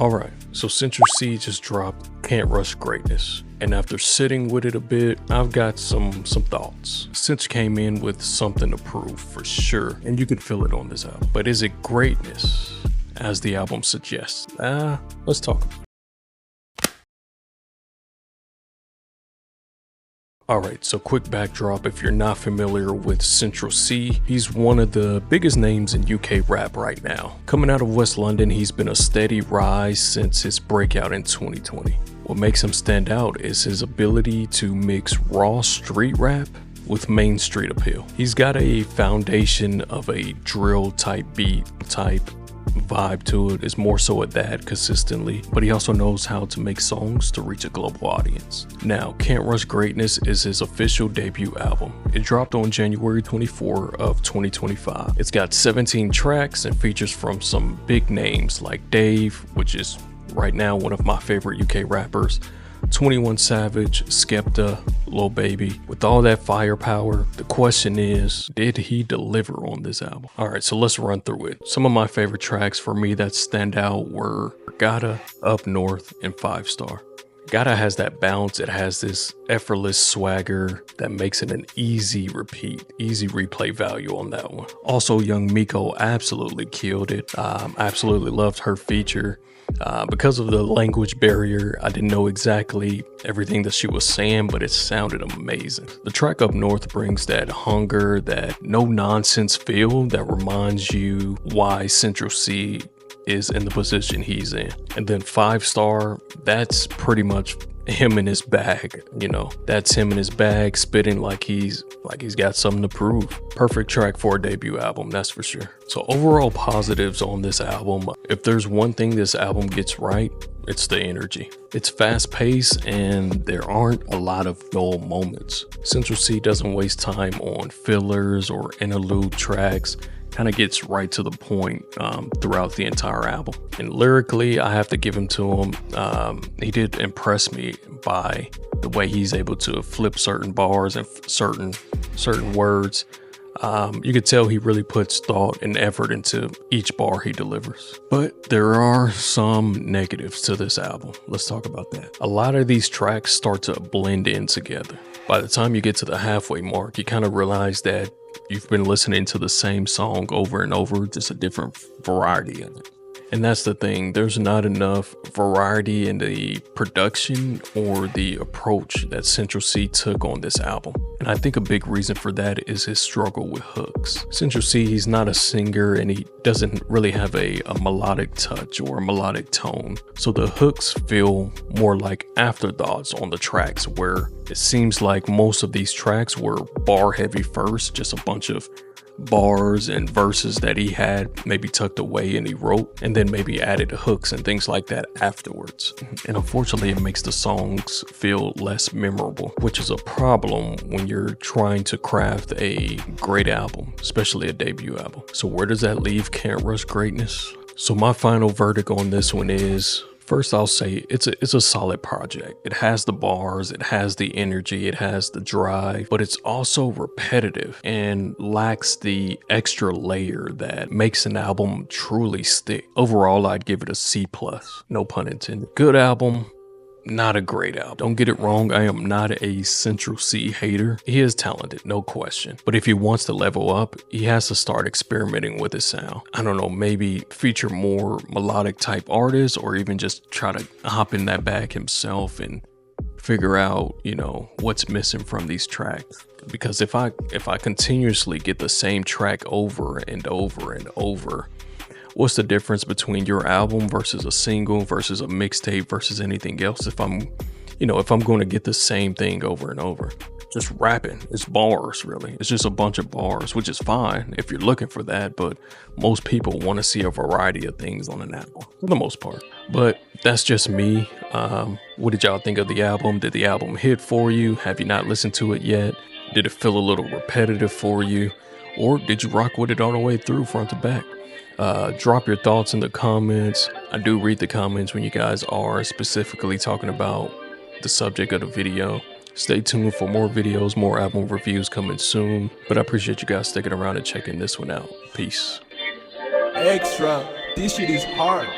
Alright, so Central Cee just dropped Can't Rush Greatness, and after sitting with it a bit, I've got some thoughts. Cinch came in with something to prove for sure, and you can feel it on this album. But is it greatness, as the album suggests? Let's talk about it. Alright, so quick backdrop if you're not familiar with Central Cee. He's one of the biggest names in UK rap right now. Coming out of West London, he's been a steady rise since his breakout in 2020. What makes him stand out is his ability to mix raw street rap with main street appeal. He's got a foundation of a drill type beat type vibe to it. Is more so at that consistently, but he also knows how to make songs to reach a global audience. Now, Can't Rush Greatness is his official debut album. It dropped on January 24 of 2025. It's got 17 tracks and features from some big names like Dave, which is right now one of my favorite UK rappers, 21 Savage, Skepta, Lil Baby. With all that firepower, the question is, did he deliver on this album? Alright, so let's run through it. Some of my favorite tracks for me that stand out were Gata, Up North, and 5 Star. Gata has that bounce, it has this effortless swagger that makes it an easy repeat, easy replay value on that one. Also, Young Miko absolutely killed it. Absolutely loved her feature. Because of the language barrier, I didn't know exactly everything that she was saying, but it sounded amazing. The track Up North brings that hunger, that no nonsense feel that reminds you why Central Cee is in the position he's in. And then 5 Star, that's pretty much him in his bag, you know. That's him in his bag, spitting like he's got something to prove. Perfect track for a debut album, that's for sure. So overall positives on this album. If there's one thing this album gets right, it's the energy. It's fast paced and there aren't a lot of dull moments. Central Cee doesn't waste time on fillers or interlude tracks. Kind of gets right to the point throughout the entire album. And lyrically, I have to give him to him. He did impress me by the way he's able to flip certain bars and certain words. You could tell he really puts thought and effort into each bar he delivers. But there are some negatives to this album. Let's talk about that. A lot of these tracks start to blend in together. By the time you get to the halfway mark, you kind of realize that you've been listening to the same song over and over, just a different variety of it. And that's the thing, there's not enough variety in the production or the approach that Central Cee took on this album. And I think a big reason for that is his struggle with hooks. Central Cee, he's not a singer and he doesn't really have a melodic touch or a melodic tone. So the hooks feel more like afterthoughts on the tracks, where it seems like most of these tracks were bar heavy first, just a bunch of bars and verses that he had maybe tucked away and he wrote, and then maybe added hooks and things like that afterwards. And unfortunately, it makes the songs feel less memorable, which is a problem when you're trying to craft a great album, especially a debut album. So where does that leave Can't Rush Greatness? So my final verdict on this one is, first, I'll say it's a solid project. It has the bars, it has the energy, it has the drive, but it's also repetitive and lacks the extra layer that makes an album truly stick. Overall, I'd give it a C+, no pun intended. Good album, not a great album. Don't get it wrong, I am not a Central Cee hater. He is talented, no question. But if he wants to level up, he has to start experimenting with his sound. I don't know, maybe feature more melodic type artists, or even just try to hop in that bag himself and figure out, you know, what's missing from these tracks. Because if I continuously get the same track over and over and over, what's the difference between your album versus a single versus a mixtape versus anything else? If I'm going to get the same thing over and over, just rapping, it's bars really. It's just a bunch of bars, which is fine if you're looking for that. But most people want to see a variety of things on an album for the most part. But that's just me. What did y'all think of the album? Did the album hit for you? Have you not listened to it yet? Did it feel a little repetitive for you? Or did you rock with it all the way through front to back? Drop your thoughts in the comments. I do read the comments when you guys are specifically talking about the subject of the video. Stay tuned for more videos, more album reviews coming soon. But I appreciate you guys sticking around and checking this one out. Peace. Extra, this shit is hard.